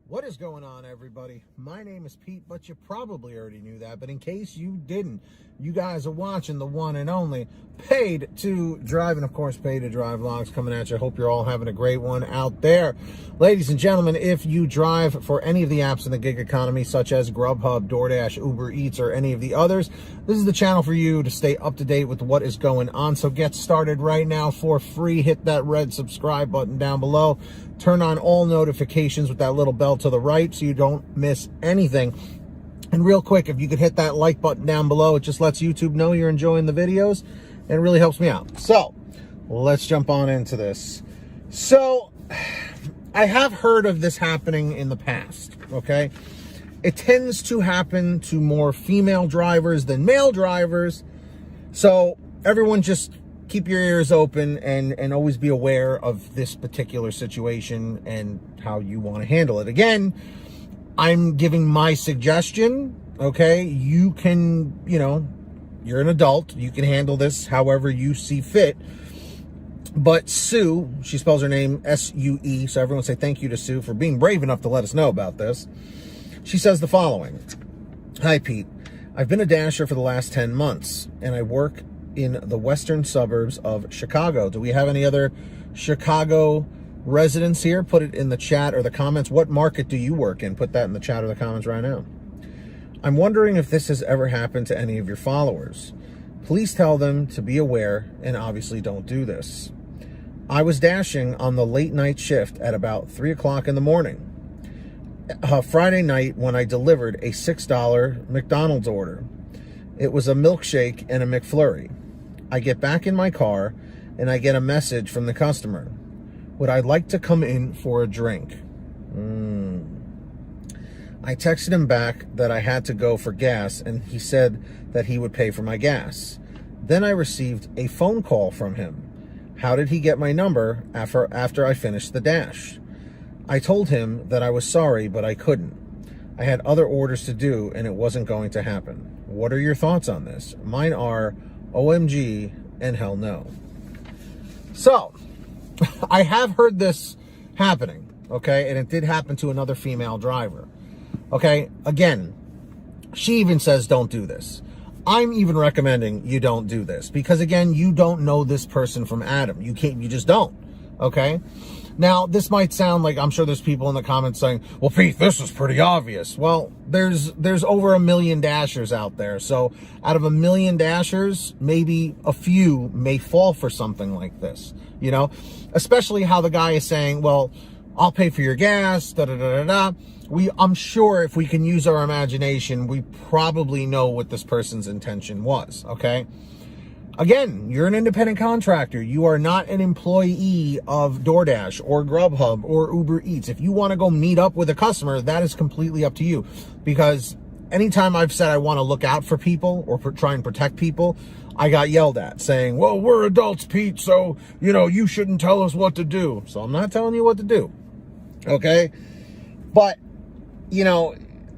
What is going on, everybody? My name is Pete, but you probably already knew that. But in case you didn't, you guys are watching the one and only Paid to Drive, and of course, Paid to Drive vlogs coming at you. Hope you're all having a great one out there. Ladies and gentlemen, if you drive for any of the apps in the gig economy, such as GrubHub, DoorDash, Uber Eats, or any of the others, this is the channel for you to stay up to date with what is going on. So get started right now for free. Hit that red subscribe button down below. Turn on all notifications with that little bell to the right so you don't miss anything. And real quick, if you could hit that like button down below, it just lets YouTube know you're enjoying the videos and it really helps me out. So let's jump on into this. So I have heard of this happening in the past, okay? It tends to happen to more female drivers than male drivers. So everyone just keep your ears open and always be aware of this particular situation and how you want to handle it. Again, I'm giving my suggestion, okay? You can, you're an adult. You can handle this however you see fit. But Sue, she spells her name S-U-E, so everyone say thank you to Sue for being brave enough to let us know about this. She says the following. Hi, Pete. I've been a dasher for the last 10 months, and I work in the western suburbs of Chicago. Do we have any other Chicago residents here? Put it in the chat or the comments. What market do you work in? Put that in the chat or the comments right now. I'm wondering if this has ever happened to any of your followers. Please tell them to be aware and obviously don't do this. I was dashing on the late night shift at about 3 o'clock in the morning. Friday night when I delivered a $6 McDonald's order. It was a milkshake and a McFlurry. I get back in my car and I get a message from the customer. Would I like to come in for a drink? I texted him back that I had to go for gas and he said that he would pay for my gas. Then I received a phone call from him. How did he get my number after I finished the dash? I told him that I was sorry, but I couldn't. I had other orders to do and it wasn't going to happen. What are your thoughts on this? Mine are OMG and hell no. So, I have heard this happening, okay? And it did happen to another female driver, okay? Again, she even says don't do this. I'm even recommending you don't do this because, again, you don't know this person from Adam. You just don't, okay? Now, this might sound like, I'm sure there's people in the comments saying, well, Pete, this is pretty obvious. Well, there's over 1 million dashers out there. So out of 1 million dashers, maybe a few may fall for something like this, especially how the guy is saying, well, I'll pay for your gas, da-da-da-da-da. I'm sure if we can use our imagination, we probably know what this person's intention was, okay? Again, you're an independent contractor. You are not an employee of DoorDash or GrubHub or Uber Eats. If you want to go meet up with a customer, that is completely up to you. Because anytime I've said I want to look out for people or try and protect people, I got yelled at saying, well, we're adults, Pete, so, you shouldn't tell us what to do. So I'm not telling you what to do, okay? But,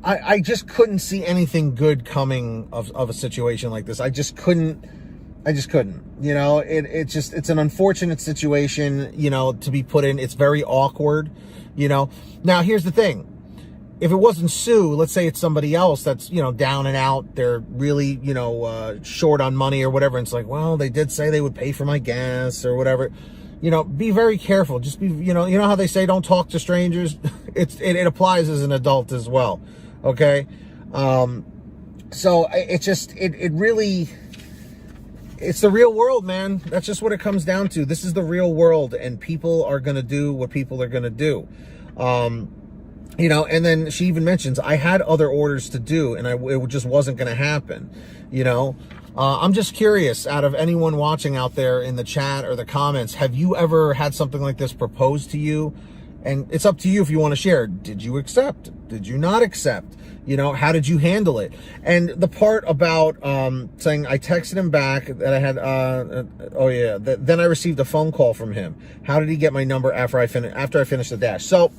I just couldn't see anything good coming of a situation like this. I just couldn't. It's an unfortunate situation, to be put in. It's very awkward, Now, here's the thing. If it wasn't Sue, let's say it's somebody else that's, down and out. They're really, short on money or whatever. And it's like, well, they did say they would pay for my gas or whatever. Be very careful. Just be, you know how they say don't talk to strangers? It applies as an adult as well. Okay. So it really, it's the real world, man. That's just what it comes down to. This is the real world, and people are going to do what people are going to do. And then she even mentions, I had other orders to do, and it just wasn't going to happen. I'm just curious, out of anyone watching out there in the chat or the comments, have you ever had something like this proposed to you? And it's up to you if you want to share. Did you accept? Did you not accept? How did you handle it? And the part about saying I texted him back that I had, then I received a phone call from him. How did he get my number after I finished the dash? So,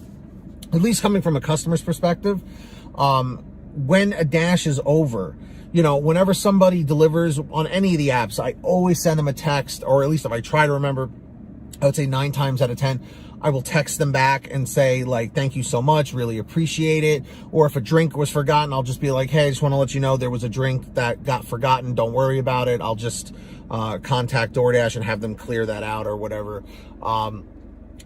at least coming from a customer's perspective, when a dash is over, whenever somebody delivers on any of the apps, I always send them a text, or at least if I try to remember, I would say 9 times out of 10, I will text them back and say, like, thank you so much, really appreciate it. Or if a drink was forgotten, I'll just be like, hey, I just want to let you know there was a drink that got forgotten. Don't worry about it. I'll just contact DoorDash and have them clear that out or whatever.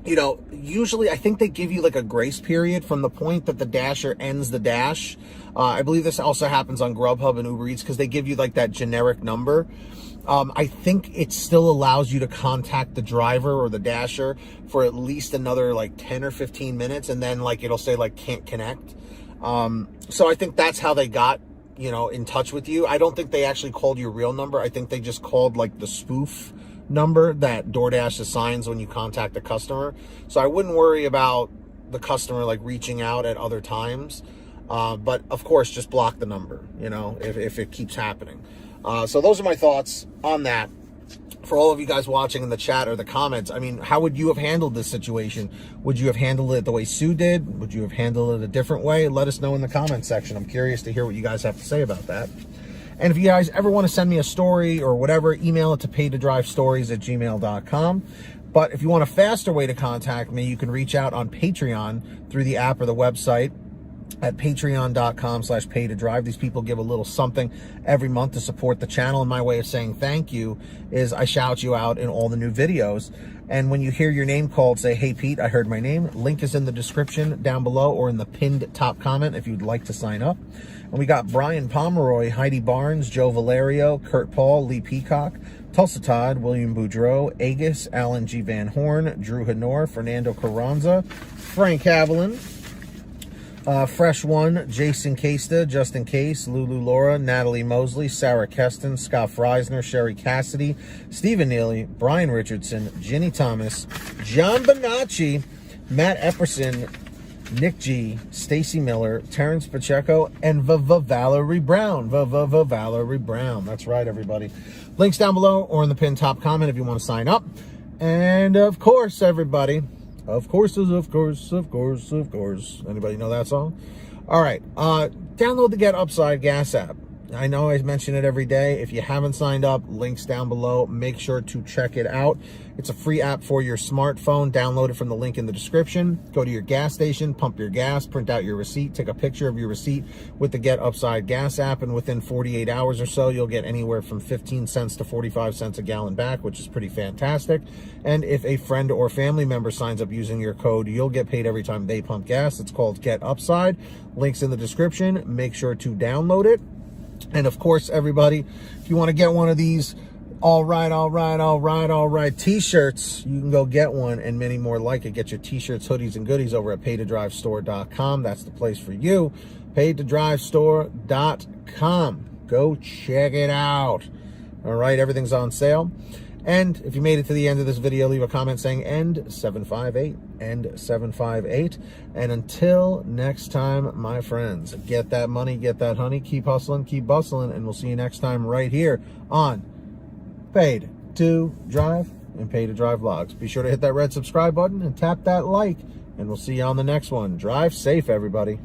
You know, usually I think they give you like a grace period from the point that the dasher ends the dash. I believe this also happens on GrubHub and Uber Eats because they give you like that generic number. I think it still allows you to contact the driver or the dasher for at least another like 10 or 15 minutes. And then like, it'll say like can't connect. So I think that's how they got, you know, in touch with you. I don't think they actually called your real number. I think they just called like the spoof number that DoorDash assigns when you contact the customer. So I wouldn't worry about the customer like reaching out at other times. But of course, just block the number, you know, if it keeps happening. So those are my thoughts on that. For all of you guys watching in the chat or the comments, I mean, how would you have handled this situation? Would you have handled it the way Sue did? Would you have handled it a different way? Let us know in the comment section. I'm curious to hear what you guys have to say about that. And if you guys ever want to send me a story or whatever, email it to paidtodrivestories@gmail.com. But if you want a faster way to contact me, you can reach out on Patreon through the app or the website at patreon.com/paidtodrive. These people give a little something every month to support the channel. And my way of saying thank you is I shout you out in all the new videos. And when you hear your name called, say, hey, Pete, I heard my name. Link is in the description down below or in the pinned top comment if you'd like to sign up. And we got Brian Pomeroy, Heidi Barnes, Joe Valerio, Kurt Paul, Lee Peacock, Tulsa Todd, William Boudreau, Agus, Alan G. Van Horn, Drew Hanor, Fernando Carranza, Frank Haviland, Fresh One, Jason Casta, Justin Case, Lulu Laura, Natalie Mosley, Sarah Keston, Scott Freisner, Sherry Cassidy, Stephen Neely, Brian Richardson, Ginny Thomas, John Bonacci, Matt Epperson, Nick G, Stacy Miller, Terrence Pacheco, and Valerie Brown. Valerie Brown. That's right, everybody. Links down below or in the pinned top comment if you want to sign up. And of course, everybody, of course. Anybody know that song? All right. Download the Get Upside Gas app. I know I mention it every day. If you haven't signed up, links down below. Make sure to check it out. It's a free app for your smartphone. Download it from the link in the description. Go to your gas station, pump your gas, print out your receipt, take a picture of your receipt with the Get Upside Gas app, and within 48 hours or so, you'll get anywhere from 15 cents to 45 cents a gallon back, which is pretty fantastic. And if a friend or family member signs up using your code, you'll get paid every time they pump gas. It's called Get Upside. Links in the description. Make sure to download it. And of course, everybody, if you want to get one of these all right t-shirts, you can go get one and many more like it. Get your t-shirts, hoodies, and goodies over at paidtodrivestore.com. That's the place for you. paidtodrivestore.com. Go check it out. All right, everything's on sale. And if you made it to the end of this video, leave a comment saying end 758, end 758. And until next time, my friends, get that money, get that honey, keep hustling, keep bustling, and we'll see you next time right here on Paid to Drive and Paid to Drive Vlogs. Be sure to hit that red subscribe button and tap that like, and we'll see you on the next one. Drive safe, everybody.